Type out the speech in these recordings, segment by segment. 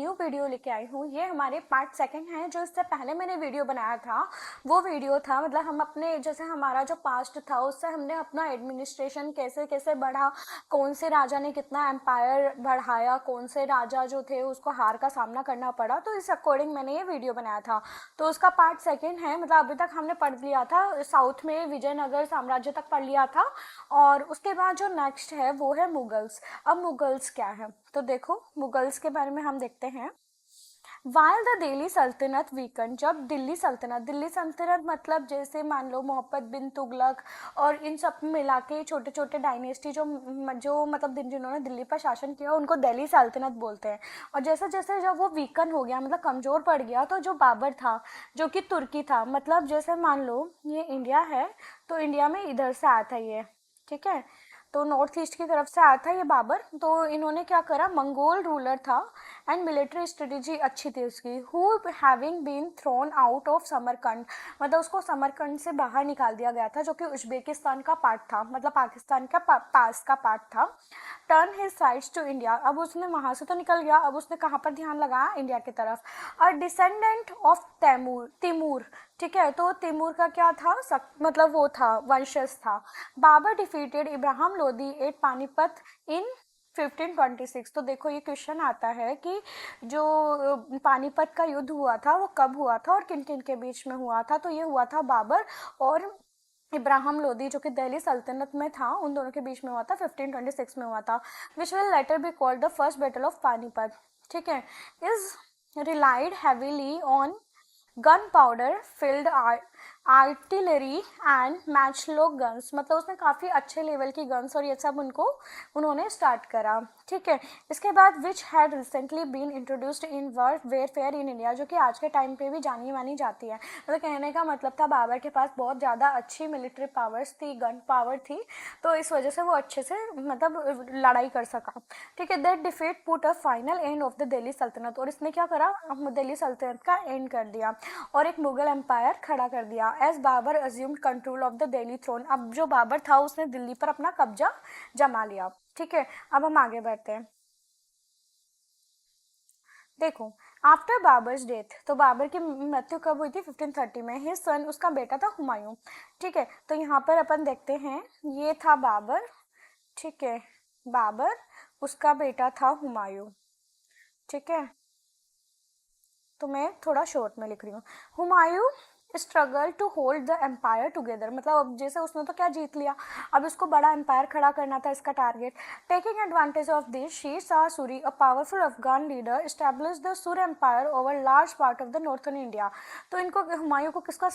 New video लेके आई हूँ। ये हमारे पार्ट सेकंड है। जो इससे पहले मैंने वीडियो बनाया था वो वीडियो था मतलब हम अपने जैसे हमारा जो पास्ट था उससे हमने अपना एडमिनिस्ट्रेशन कैसे कैसे बढ़ा, कौन से राजा ने कितना एम्पायर बढ़ाया, कौन से राजा जो थे उसको हार का सामना करना पड़ा, तो इस अकॉर्डिंग मैंने ये वीडियो बनाया था। तो उसका पार्ट सेकंड है। मतलब अभी तक हमने पढ़ लिया था, साउथ में विजयनगर साम्राज्य तक पढ़ लिया था। और उसके बाद जो नेक्स्ट है वो है मुगल्स। अब मुगल्स क्या है तो देखो, मुगल्स के बारे में हम देखते हैं। वाइल द दिल्ली सल्तनत वीकन, जब दिल्ली सल्तनत मतलब जैसे मान लो मोहम्मद बिन तुगलक और इन सब मिला के छोटे छोटे डायनेस्टी जो मतलब जिन्होंने दिल्ली पर शासन किया उनको दिल्ली सल्तनत बोलते हैं। और जैसे जैसे जब वो वीकन हो गया मतलब कमज़ोर पड़ गया, तो जो बाबर था जो कि तुर्की था, मतलब जैसे मान लो ये इंडिया है तो इंडिया में इधर से आया था ये, ठीक है, तो नॉर्थ ईस्ट की तरफ से आया था ये बाबर। तो इन्होंने क्या करा, मंगोल रूलर था एंड मिलिट्री स्ट्रेटेजी अच्छी थी उसकी। Who having been thrown out of Samarkand, मतलब उसको समरकंद से बाहर निकाल दिया गया था जो कि उज्बेकिस्तान का पार्ट था, मतलब पाकिस्तान का पास का पार्ट था। Turn his sides to India, अब उसने वहां से तो निकल गया, अब उसने कहाँ पर ध्यान लगाया, इंडिया की तरफ। और डिसेंडेंट ऑफ तिमूर, ठीक है, तो तिमूर का क्या था मतलब वो था वंशज था। बाबर डिफीटेड इब्राहिम लोदी एट पानीपत इन 1526। तो देखो ये क्वेश्चन आता है कि जो पानीपत का युद्ध हुआ था वो कब हुआ था और किन किन के बीच में हुआ था, तो ये हुआ था बाबर और इब्राहिम लोदी जो कि दिल्ली सल्तनत में था, उन दोनों के बीच में हुआ था, 1526 में हुआ था। Which will later be called the first battle of Panipat, ठीक है, is relied heavily on gun powder field artillery and matchlock guns, मतलब उसने काफ़ी अच्छे लेवल की गन्स और ये सब उन्होंने स्टार्ट करा, ठीक है। इसके बाद which had recently been introduced in world warfare in India, जो कि आज के टाइम पे भी जानी मानी जाती है। मतलब कहने का मतलब था बाबर के पास बहुत ज़्यादा अच्छी मिलिट्री पावर्स थी, गन पावर थी, तो इस वजह से वो अच्छे से मतलब लड़ाई कर सका, ठीक है। That defeat put a final end of the Delhi सल्तनत, और इसने क्या करा, दिल्ली सल्तनत का एंड कर दिया और एक मुगल एम्पायर खड़ा कर दिया। As Babur assumed control of the Delhi throne, अब जो बाबर था उसने दिल्ली पर अपना कब्जा जमा लिया, ठीक है। अब हम आगे बढ़ते हैं। देखो, आफ्टर बाबर्स डेथ, तो बाबर की मृत्यु कब हुई थी, 1530 में। हिज सन, उसका बेटा था हुमायूं, ठीक है। तो यहाँ पर अपन देखते हैं, ये था बाबर, ठीक है, बाबर, उसका बेटा था हुमायूं, ठीक है। तो मैं थोड़ा शॉर्ट में लिख रही हूँ। Humayun struggle to hold the empire together, मतलब अब जैसे उसने तो क्या जीत लिया, अब इसको बड़ा एम्पायर खड़ा करना था इसका target. Taking advantage of this, Sher Shah Suri, a powerful Afghan leader, establish the Sur empire over large part of the northern India. तो इनको हुमायूं को किसका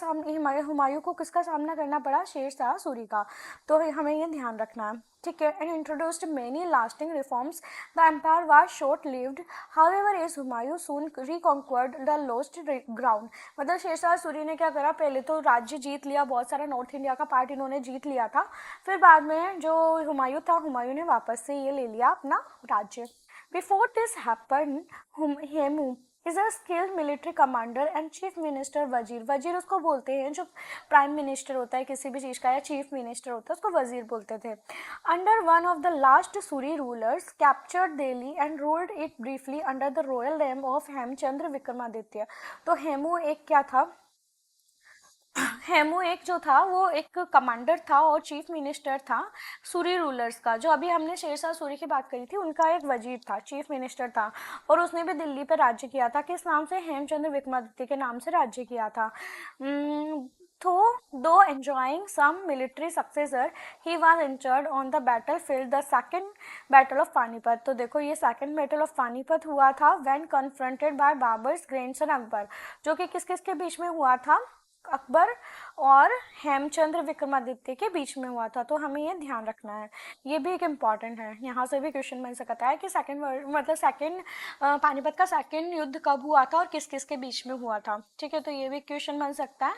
सामना करना पड़ा, शेर शाह सूरी का। तो हमें ये ध्यान रखना है, ठीक है। And introduced many lasting reforms, the empire was short lived, however as Humayun soon reconquered the lost ground, मतलब शेरशाह सूरी ने क्या करा, पहले तो राज्य जीत लिया, बहुत सारा नॉर्थ इंडिया का पार्ट इन्होंने जीत लिया था, फिर बाद में जो हुमायूं था, हुमायूं ने वापस से ये ले लिया अपना राज्य। Before this happen, Hemu is a skilled military commander and chief minister वजीर, वजीर उसको बोलते हैं जो प्राइम मिनिस्टर होता है किसी भी चीज़ का, या चीफ मिनिस्टर होता है उसको वजीर बोलते थे। Under one of the last Suri rulers captured Delhi and ruled it briefly under the royal name of Hemchandra Vikramaditya. तो हेमू एक क्या था, हेमू एक जो था वो एक कमांडर था और चीफ मिनिस्टर था सूरी रूलर्स का। जो अभी हमने शेरशाह सूरी की बात करी थी उनका एक वजीर था, चीफ मिनिस्टर था, और उसने भी दिल्ली पर राज्य किया था, किस नाम से, हेमचंद्र विक्रमादित्य के नाम से राज्य किया था। तो though enjoying some military successor, he was injured on the battle field the second battle of Panipat. तो देखो ये सेकेंड बैटल ऑफ पानीपत हुआ था when confronted by Babur's grandson Akbar, जो कि किस किस के बीच में हुआ था, अकबर और हेमचंद्र विक्रमादित्य के बीच में हुआ था। तो हमें ये ध्यान रखना है, ये भी एक इम्पॉर्टेंट है, यहाँ से भी क्वेश्चन बन सकता है कि सेकेंड पानीपत का सेकेंड युद्ध कब हुआ था और किस किस के बीच में हुआ था, ठीक है। तो ये भी क्वेश्चन बन सकता है।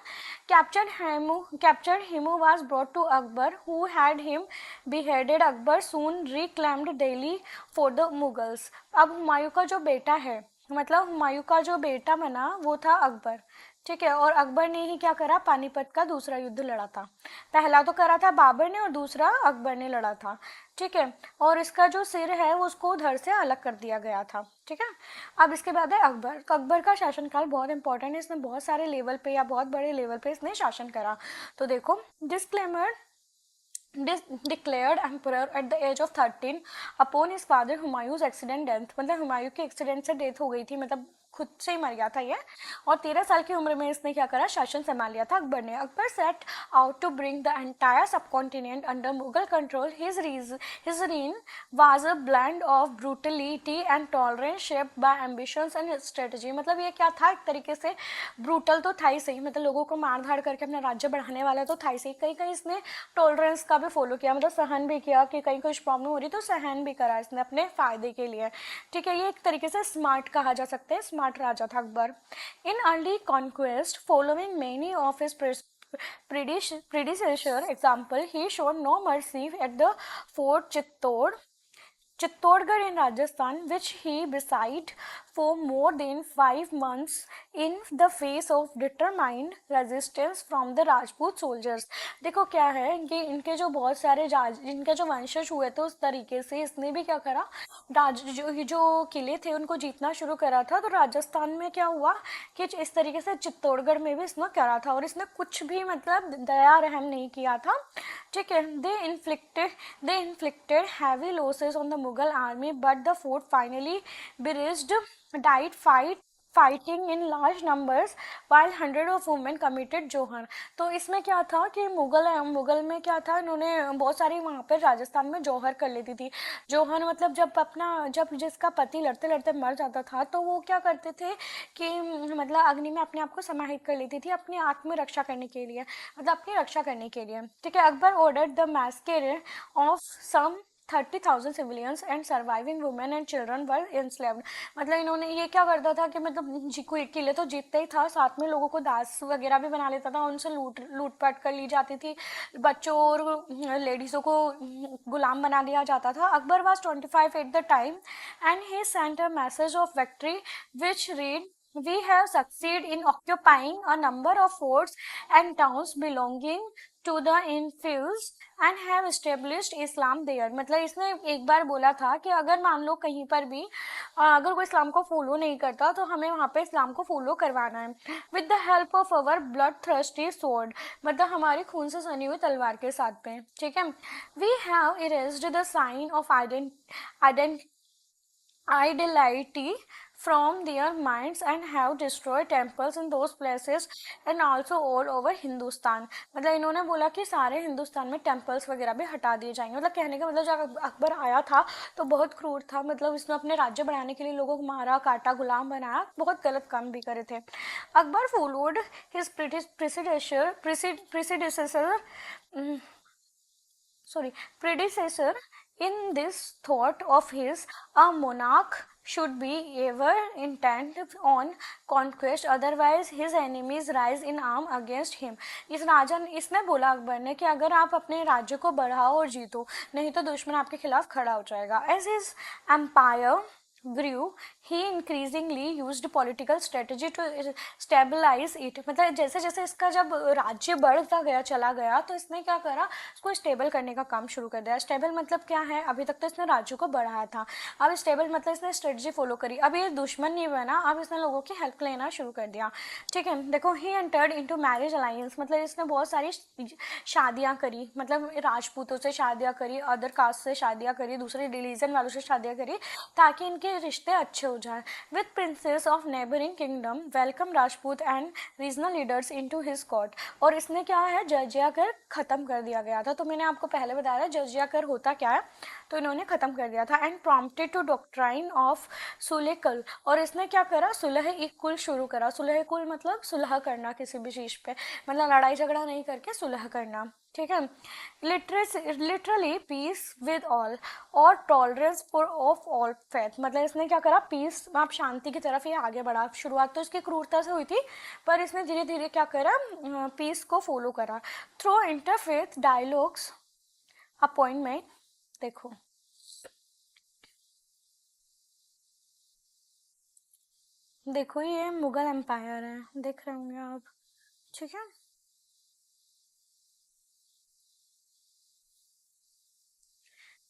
Captured Hemu was brought to Akbar who had him beheaded, Akbar soon reclaimed Delhi for the Mughals. अब हुमायूं का जो बेटा है, मतलब हुमायूं का जो बेटा बना वो था अकबर, ठीक है। और अकबर ने ही क्या करा, पानीपत का दूसरा युद्ध लड़ा था। पहला तो करा था बाबर ने और दूसरा अकबर ने लड़ा था। ठीक है। और इसका जो सिर है वो उसको धड़ से अलग कर दिया गया था। ठीक है। अब इसके बाद है अकबर। तो अकबर का शासनकाल बहुत इंपॉर्टेंट है, इसने बहुत सारे लेवल पे या बहुत बड़े लेवल पे इसने शासन करा। तो देखो, disclaimer, declared emperor at the age of 13 upon his father हुमायूं's accident death, मतलब हुमायूं के एक्सीडेंट से डेथ हो गई थी, मतलब खुद से ही मर गया था ये। और 13 साल की उम्र में इसने क्या करा, शासन संभाल लिया था अकबर ने। Akbar set out to bring the entire subcontinent under Mughal control. His reign was a blend of brutality and tolerance shaped by ambitions and strategy। मतलब ये क्या था, एक तरीके से ब्रूटल तो था ही सही, मतलब लोगों को मार धाड़ करके अपना राज्य बढ़ाने वाला तो था ही सही, कहीं कहीं इसने टॉलरेंस का भी फॉलो किया, मतलब सहन भी किया कि कहीं कुछ प्रॉब्लम हो रही तो सहन भी करा इसने अपने फायदे के लिए। ठीक है, ये एक तरीके से स्मार्ट कहा जा सकता है, स्मार्ट राजा था Akbar. In early conquest following many of his predecessor example, he showed no mercy at the fort Chittorgarh in Rajasthan, which he besieged for more than 5 months in the face of determined resistance from the Rajput soldiers। देखो क्या है, इनके जो बहुत सारे इनके जो वंशज हुए थे उस तरीके से इसने भी क्या करा, जो किले थे उनको जीतना शुरू करा था। तो राजस्थान में क्या हुआ कि इस तरीके से चित्तौड़गढ़ में भी इसने करा था, और इसने कुछ भी मतलब दया रहम नहीं किया था। ठीक है। they inflicted heavy losses on the Mughal army, but the fort finally died fighting in large numbers while hundred of women committed जोहर। तो इसमें क्या था कि मुगल में क्या था, इन्होंने बहुत सारी वहाँ पर राजस्थान में जोहर कर लेती थी। जोहर मतलब जब जिसका पति लड़ते लड़ते मर जाता था तो वो क्या करते थे कि मतलब अग्नि में अपने आप को समाहित कर लेती थी अपनी आत्मरक्षा करने के लिए, मतलब अपनी रक्षा करने के लिए। ठीक है। Akbar ordered the massacre of some 30,000 civilians and surviving women and children were enslaved. मतलब इन्होंने ये क्या करता था कि मतलब किले तो जीतते ही था, साथ में लोगों को दास वगैरह भी बना लेता था, उनसे लूटपाट कर ली जाती थी, बच्चों और लेडीज़ों को गुलाम बना दिया जाता था। Akbar was 25 at the time and he sent a message of victory which read, we have succeeded in occupying a number of forts and towns belonging to the infidels and have established Islam there। मतलब इसने एक बार बोला था कि अगर मान लो कहीं पर भी अगर कोई इस्लाम को फॉलो नहीं करता तो हमें वहाँ पे इस्लाम को फॉलो करवाना है। With the help of our blood thirsty sword, मतलब हमारी खून से सनी हुई तलवार के साथ में। ठीक है। We have erased the sign of idolatry from their minds and have destroyed temples in those places and also all over Hindustan. मतलब इन्होंने बोला कि सारे हिंदुस्तान में टेम्पल्स वगैरह भी हटा दिए जाएंगे। मतलब कहने का मतलब जब अकबर आया था तो बहुत क्रूर था, मतलब इसने अपने राज्य बढ़ाने के लिए लोगों को मारा काटा गुलाम बनाया, बहुत गलत काम भी करे थे। Akbar followed his predecessor in this thought of his, a monarch should be ever intent on conquest, otherwise his enemies rise in arm against him। इसने बोला अकबर ने कि अगर आप अपने राज्य को बढ़ाओ और जीतो, नहीं तो दुश्मन आपके खिलाफ खड़ा हो जाएगा। As his empire grew, he increasingly used political strategy to stabilize it। मतलब जैसे जैसे इसका जब राज्य बढ़ता गया चला गया तो इसने क्या करा, इसको स्टेबल करने का काम शुरू कर दिया। स्टेबल मतलब क्या है, अभी तक तो इसने राज्य को बढ़ाया था, अब स्टेबल मतलब इसने स्ट्रेटजी फॉलो करी, अब ये दुश्मन नहीं बना, अब इसने लोगों की हेल्प लेना शुरू कर दिया। ठीक है। देखो, he entered into marriage alliance, मतलब इसने बहुत सारी शादियाँ करी, मतलब राजपूतों से शादियाँ करी, अदर कास्ट से शादियाँ करी, दूसरे रिलीजन वालों से शादियाँ करी ताकि इनके रिश्ते अच्छे हो जाए। With princess of neighbouring kingdom welcome Rajput and regional leaders into his court. और इसने क्या है, जजिया कर खत्म कर दिया गया था। तो मैंने आपको पहले बताया था जजिया कर होता क्या है, तो इन्होंने खत्म कर दिया था। And prompted to doctrine of सुलह कुल, और इसने क्या करा, सुलह एक कुल शुरू करा। सुलह कुल मतलब सुलह करना किसी भी चीज पे, मतलब लड़ाई झगड़ा नहीं करके सुलह करना। ठीक है। लिटरली पीस विद ऑल और tolerance for of all faith, मतलब इसने क्या करा, पीस आप शांति की तरफ ये आगे बढ़ा। शुरुआत तो इसकी क्रूरता से हुई थी पर इसने धीरे धीरे क्या करा, पीस को फॉलो करा थ्रू इंटरफेथ डायलॉग्स अपॉइंटमेंट। देखो देखो ये मुगल एम्पायर है, देख रहे होंगे आप, ठीक है।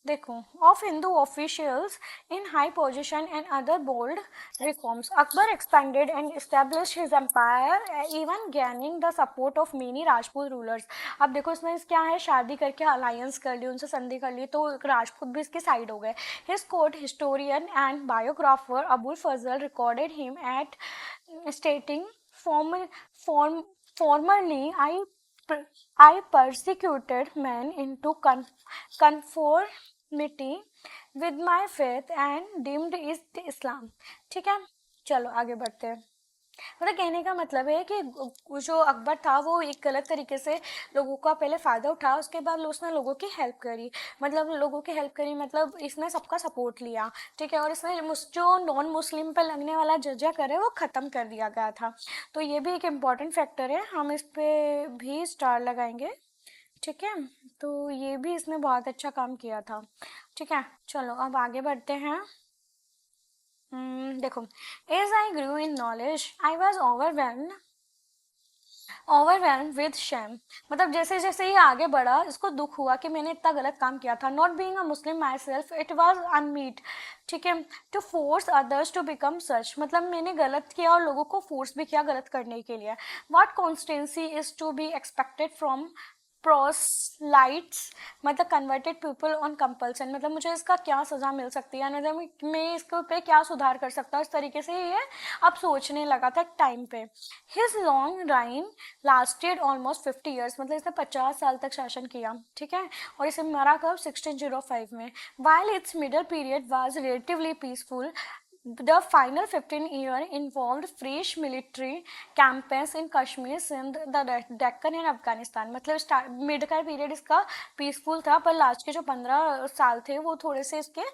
देखो, of Hindu officials in high position and other bold reforms. Akbar expanded and established his empire, even gaining the support of many Rajput rulers. अब देखो इसमें क्या है, शादी करके अलायंस कर ली, उनसे संधि कर ली, तो राजपूत भी इसके साइड हो गए. His court historian and biographer Abul Fazl recorded him at stating, former, form, formerly I persecuted men into conformity with my faith and deemed is Islam. ठीक है, चलो आगे बढ़ते हैं. मतलब कहने का मतलब है कि जो अकबर था वो एक गलत तरीके से लोगों का पहले फ़ायदा उठाया, उसके बाद उसने लोगों की हेल्प करी, मतलब लोगों की हेल्प करी मतलब इसने सबका सपोर्ट लिया, ठीक है, और इसने जो नॉन मुस्लिम पे लगने वाला जजिया करे वो ख़त्म कर दिया गया था. तो ये भी एक इम्पॉर्टेंट फैक्टर है, हम इस पे भी स्टार लगाएंगे, ठीक है. तो ये भी इसने बहुत अच्छा काम किया था, ठीक है. चलो अब आगे बढ़ते हैं. देखो, as I grew in knowledge I was overwhelm with shame. मतलब जैसे जैसे ये आगे बढ़ा, इसको दुख हुआ कि मैंने इतना गलत काम किया था. Not being a Muslim myself it was unmeet, ठीक है, to force others to become such. मतलब मैंने गलत किया और लोगों को फोर्स भी किया गलत करने के लिए. What constancy is to be expected from proselytes, मतलब कन्वर्टेड पीपल ऑन कंपल्सन. मतलब मुझे इसका क्या सज़ा मिल सकती है, मतलब मैं इसके पे क्या सुधार कर सकता हूँ, इस तरीके से ये अब सोचने लगा था टाइम पे. हिज लॉन्ग राइन लास्टेड ऑलमोस्ट 50 ईयर्स, मतलब इसने 50 साल तक शासन किया, ठीक है, और इसे मरा कब 1605 में. While it's middle period was relatively peaceful, the final 15 year involved fresh military campaigns in Kashmir, Sindh, the Deccan and Afghanistan. मतलब मिड का पीरियड इसका पीसफुल था, पर लास्ट के जो 15 साल थे वो थोड़े से इसके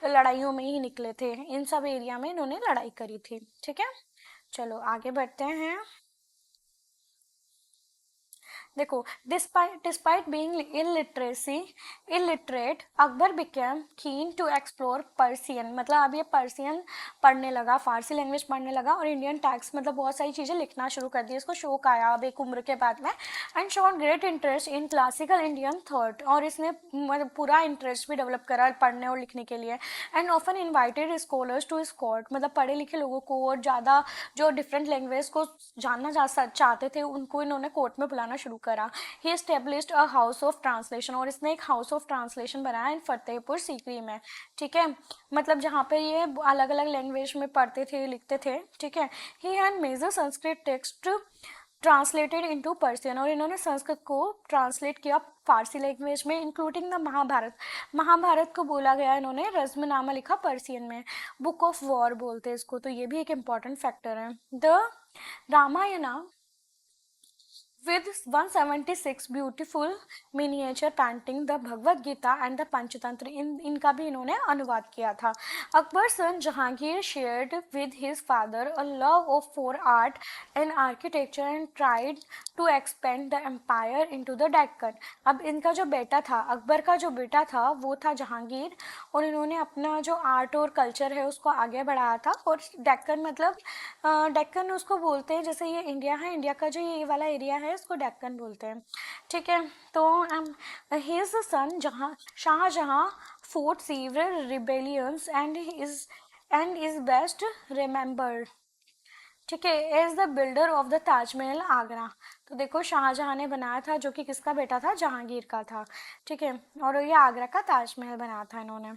लड़ाइयों में ही निकले थे. इन सब एरिया में इन्होंने लड़ाई करी थी, ठीक है. चलो आगे बढ़ते हैं. देखो, despite being illiterate Akbar became keen to explore Persian. मतलब अब ये पर्सियन पढ़ने लगा, फारसी लैंग्वेज पढ़ने लगा, और इंडियन टैक्स मतलब बहुत सारी चीज़ें लिखना शुरू कर दी. इसको शौक आया अब एक उम्र के बाद में. And shown great interest in classical Indian thought, और इसने मतलब पूरा इंटरेस्ट भी डेवलप करा पढ़ने और लिखने के लिए. And often invited scholars to his court, मतलब पढ़े लिखे लोगों को और ज़्यादा जो डिफरेंट लैंग्वेज को जानना चाहते थे उनको इन्होंने कोर्ट में बुलाना शुरू करा. He established a house of translation, और इसने एक हाउस ऑफ ट्रांसलेशन बनाया इन फतेहपुर सीकरी में, ठीक है, मतलब जहाँ पे ये अलग अलग लैंग्वेज में पढ़ते थे लिखते थे, ठीक है. He had major Sanskrit text translated into Persian, और इन्होंने संस्कृत को ट्रांसलेट किया फारसी लैंग्वेज में, इंक्लूडिंग द महाभारत. महाभारत को बोला गया इन्होंने रज्मनामा लिखा पर्सियन में. बुक ऑफ वॉर बोलते हैं इसको, तो ये भी एक इम्पॉर्टेंट फैक्टर है. The Ramayana with 176 beautiful miniature painting, the Bhagavad Gita and the Panchatantra, इनका भी इन्होंने अनुवाद किया था. Akbar's son Jahangir shared with his father a love for art and architecture and tried to expand the empire into the Deccan. अब इनका जो बेटा था, अकबर का जो बेटा था वो था जहांगीर, और इन्होंने अपना जो आर्ट और कल्चर है उसको आगे बढ़ाया था. और डेक्कन मतलब डेक्कन उसको बोलते हैं, जैसे ये इंडिया है, इंडिया का जो ये वाला एरिया है इसको डेक्कन बोलते हैं, ठीक है. तो his son Shah Jahan fought several rebellions and is best remembered, ठीक है, as the builder of the Taj Mahal Agra. तो देखो शाहजहां ने बनाया था, जो कि किसका बेटा था, जहांगीर का था, ठीक है, और ये आगरा का ताजमहल बनाया था इन्होंने.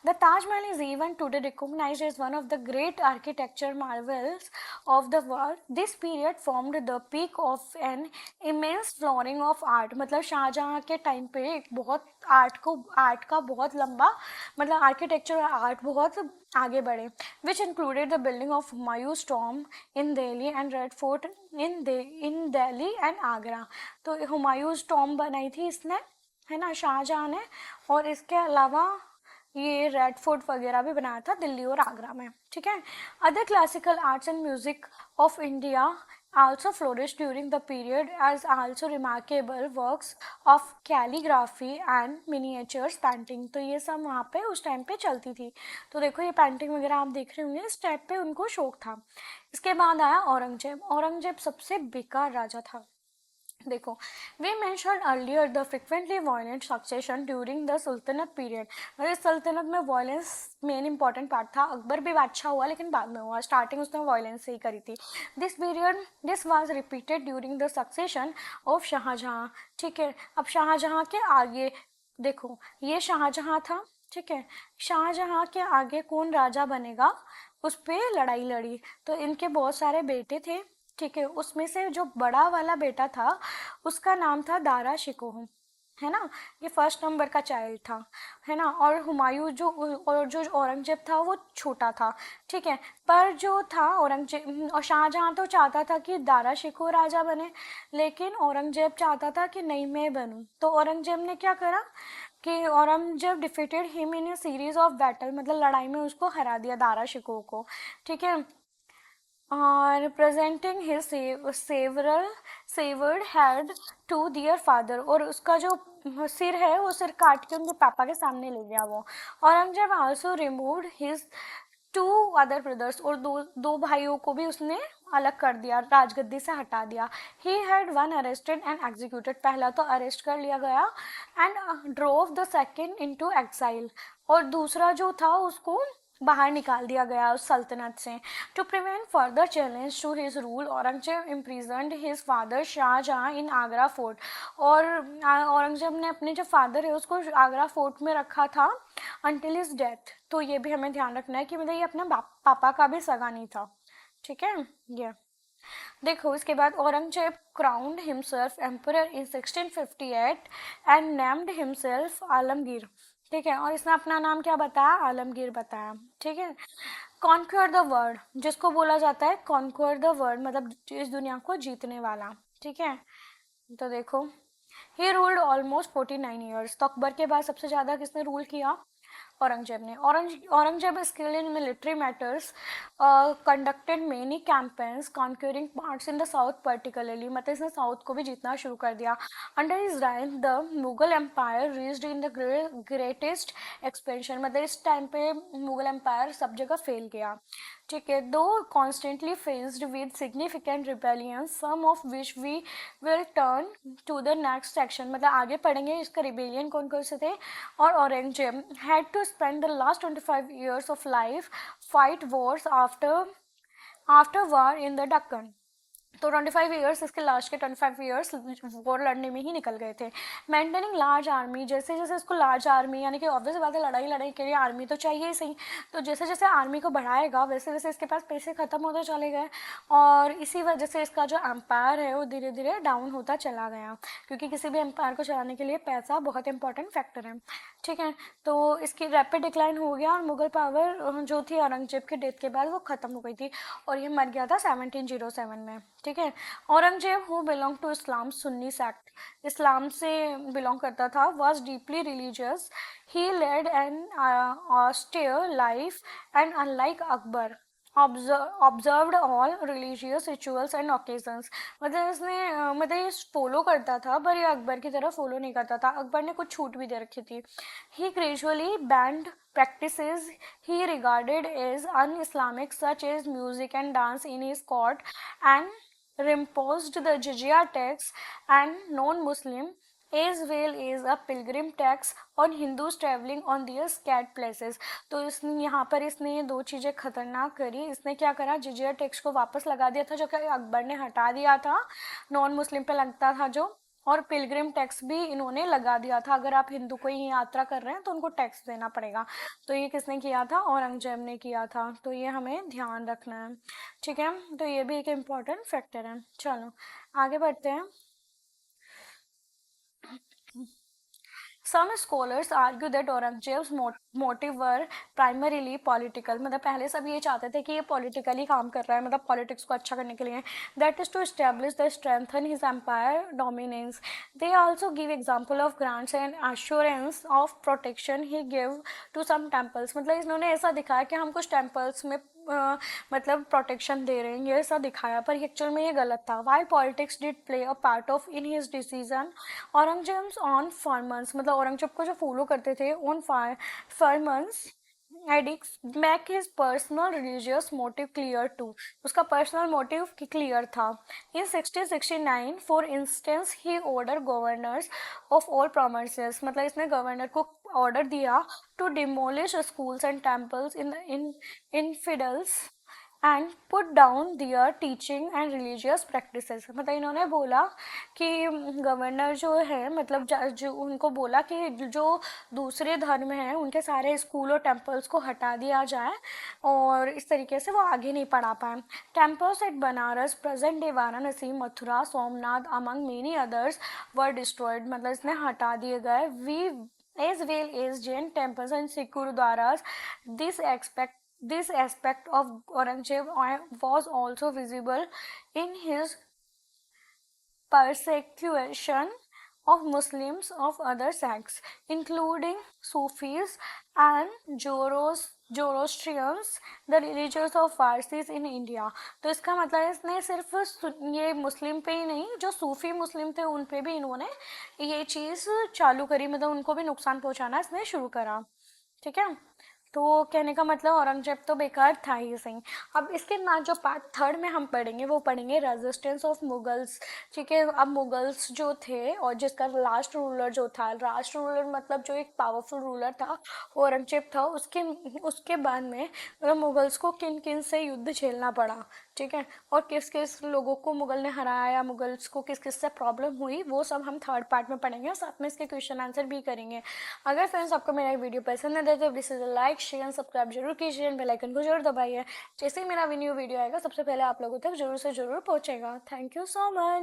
The Taj Mahal is even today recognised as one of the great architecture marvels of the world. This period formed the peak of an immense flowering of art. मतलब शाहजहां के टाइम पे एक बहुत आर्ट का बहुत लंबा, मतलब आर्किटेक्चर और आर्ट बहुत आगे बढ़े, which included the building of Humayun's tomb in Delhi and red fort in Delhi and Agra. तो हुमायूंस टॉम्ब बनाई थी इसने, है ना, शाहजहां ने, और इसके अलावा ये रेड फोर्ट वगैरह भी बनाया था दिल्ली और आगरा में, ठीक है. Other classical arts and music of India also flourished during the period as also remarkable works of calligraphy and miniatures painting। तो ये सब वहाँ पे उस टाइम पे चलती थी। तो देखो ये पेंटिंग वगैरह आप देख रहे होंगे, इस टाइप पे उनको शौक था। इसके बाद आया औरंगजेब। औरंगजेब सबसे बेकार राजा था। देखो, we mention earlier the frequently violent succession during the sultanate period. मतलब सल्तनत में वायलेंस मेन इंपॉर्टेंट पार्ट था। अकबर भी बादशाह हुआ लेकिन बाद में हुआ, स्टार्टिंग उसने वायलेंस से ही करी थी। This was repeated during the succession of Shah Jahan. ठीक है, अब शाहजहां के आगे देखो, ये शाहजहां था। ठीक है, शाहजहां के आगे कौन राजा बनेगा उस पर लड़ाई लड़ी। तो इनके बहुत सारे बेटे थे। ठीक है, उसमें से जो बड़ा वाला बेटा था उसका नाम था दारा शिकोह, है ना। ये फर्स्ट नंबर का चाइल्ड था, है ना। और हुमायूं जो औरंगजेब था वो छोटा था। ठीक है, पर जो था औरंगजेब और शाहजहां तो चाहता था कि दारा शिकोह राजा बने, लेकिन औरंगजेब चाहता था कि नहीं मैं बनूं। तो औरंगजेब ने क्या करा कि Aurangzeb defeated him in A series of battle, मतलब लड़ाई में उसको हरा दिया दारा शिकोह को। ठीक है, और presenting his severed head to their father, और उसका जो सिर है वो सिर काट के उनके पापा के सामने ले गया वो। Aurangzeb also removed his two other brothers, और दो दो भाइयों को भी उसने अलग कर दिया, राजगद्दी से हटा दिया। He had one arrested and executed, पहला तो अरेस्ट कर लिया गया and drove the second into exile, और दूसरा जो था उसको बाहर निकाल दिया गया उस सल्तनत से। To prevent further challenge to his rule, Aurangzeb imprisoned his father Shah Jahan in Agra fort, और औरंगजेब ने अपने जो फादर है उसको आगरा फोर्ट में रखा था अंटिल हिज डेथ। तो ये भी हमें ध्यान रखना है कि मतलब ये अपने पापा का भी सगा नहीं था। ठीक है, ये देखो। इसके बाद Aurangzeb crowned himself emperor in 1658 and named himself Alamgir. ठीक है, और इसने अपना नाम क्या बताया, आलमगीर बताया। ठीक है, कॉन्क्वर द वर्ल्ड, जिसको बोला जाता है कॉन्क्वर द वर्ल्ड, मतलब इस दुनिया को जीतने वाला। ठीक है, तो देखो, ही रूल्ड ऑलमोस्ट 49 ईयर्स। तो अकबर के बाद सबसे ज़्यादा किसने रूल किया, औरंगजेब ने। Aurangzeb skill in military matters conducted many campaigns conquering parts in the south particularly, मतलब इसने साउथ को भी जीतना शुरू कर दिया। Under his rise the Mughal empire reached in the greatest expansion, मतलब इस टाइम पे मुगल एम्पायर सब जगह फैल गया। ठीक है, though constantly faced with significant rebellions some of which we will turn to the next section, मतलब आगे पढ़ेंगे इसका रिबेलियन कौन कौन से थे। और Aurangzeb had to spend the last 25 years of life fight wars after war in the Deccan। तो 25 ईयर्स, इसके लास्ट के 25 ईयर्स वॉर लड़ने में ही निकल गए थे। मेंटेनिंग लार्ज आर्मी, जैसे जैसे इसको लार्ज आर्मी, यानी कि ऑब्वियस बात है लड़ाई लड़ाई के लिए आर्मी तो चाहिए ही सही। तो जैसे जैसे आर्मी को बढ़ाएगा वैसे वैसे इसके पास पैसे ख़त्म होते चले गए, और इसी वजह से इसका जो एम्पायर है वो धीरे धीरे डाउन होता चला गया, क्योंकि किसी भी एम्पायर को चलाने के लिए पैसा बहुत इंपॉर्टेंट फैक्टर है। ठीक है, तो इसकी रैपिड डिक्लाइन हो गया, और मुगल पावर जो थी औरंगजेब के डेथ के बाद वो ख़त्म हो गई थी, और ये मर गया था 1707 में। ठीक है, Aurangzeb who belong to Islam Sunni sect, Islam से बिलोंग करता था, was deeply religious. He led an austere life and unlike Akbar observed all religious rituals and occasions, मतलब इसने मतलब ये फॉलो करता था, पर ये अकबर की तरह फॉलो नहीं करता था। अकबर ने कुछ छूट भी दे रखी थी। He gradually banned practices he regarded as un-Islamic such as music and dance in his court, and imposed the jizya tax and non-Muslim as well as a pilgrim tax on Hindus traveling on their sacred places। तो इसने यहाँ पर इसने ये दो चीज़ें खतरनाक करी। इसने क्या करा, जिजिया टैक्स को वापस लगा दिया था जो कि अकबर ने हटा दिया था, नॉन मुस्लिम पे लगता था जो, और पिलग्रिम टैक्स भी इन्होंने लगा दिया था। अगर आप हिंदू कोई यात्रा कर रहे हैं तो उनको टैक्स देना पड़ेगा। तो ये किसने किया था, औरंगजेब ने किया था। तो ये हमें ध्यान रखना है। ठीक है, तो ये भी एक इम्पॉर्टेंट फैक्टर है। चलो आगे बढ़ते हैं। Some scholars argue that Aurangzeb's motive were primarily political, मतलब पहले सब ये चाहते थे कि ये पॉलिटिकली काम कर रहा है, मतलब पॉलिटिक्स को अच्छा करने के लिए। That is to establish the strengthen his empire dominance. They also give example of grants and assurance of protection he give to some temples, मतलब इन्होंने ऐसा दिखाया कि हम कुछ टेम्पल्स में मतलब प्रोटेक्शन दे रहे हैं, ये सब दिखाया, पर एक्चुअल में ये गलत था। While politics did play a part of in his decision, Aurangzeb own farmans, मतलब औरंगजेब को जो फॉलो करते थे own farmans edicts make his personal religious motive clear too, उसका पर्सनल मोटिव क्लियर था। In 1669 for instance he order governors of all provinces, मतलब इसने governor को ऑर्डर दिया to demolish schools and temples in infidels and put down their teaching and religious practices, मतलब इन्होंने बोला कि गवर्नर जो है, मतलब जो उनको बोला कि जो दूसरे धर्म हैं उनके सारे स्कूल और टेम्पल्स को हटा दिया जाए, और इस तरीके से वो आगे नहीं पढ़ा पाए। Temples at Banaras, present day Varanasi, Mathura, Somnath among many others were destroyed, मतलब इसने हटा दिए गए। We as well as Jain temples and Sikh Gurudwaras. This aspect of Aurangzeb was also visible in his persecution of Muslims of other sects, including Sufis and Zoroastrians, the religions of Parsis in India. तो इसका मतलब इसने सिर्फ ये मुस्लिम पे ही नहीं, जो सूफी मुस्लिम थे उन पे भी इन्होंने ये चीज़ चालू करी, मतलब उनको भी नुकसान पहुंचाना इसने शुरू करा। ठीक है, तो कहने का मतलब औरंगजेब तो बेकार था ही सही। अब इसके बाद जो पार्ट थर्ड में हम पढ़ेंगे वो पढ़ेंगे रेजिस्टेंस ऑफ मुगल्स। ठीक है, अब मुगल्स जो थे और जिसका लास्ट रूलर जो था, लास्ट रूलर मतलब जो एक पावरफुल रूलर था औरंगजेब था, उसके उसके बाद में मतलब मुगल्स को किन किन से युद्ध झेलना पड़ा, ठीक है, और किस किस लोगों को मुगल ने हराया, मुगल्स को किस किस से प्रॉब्लम हुई, वो सब हम थर्ड पार्ट में पढ़ेंगे और साथ में इसके क्वेश्चन आंसर भी करेंगे। अगर फ्रेंड्स आपको मेरा वीडियो पसंद है तो प्लीज लाइक शेयर सब्सक्राइब जरूर कीजिए, बेल आइकन को जरूर दबाइए, जैसे ही मेरा न्यू वीडियो आएगा सबसे पहले आप लोगों तक जरूर से जरूर पहुंचेगा। Thank you so much.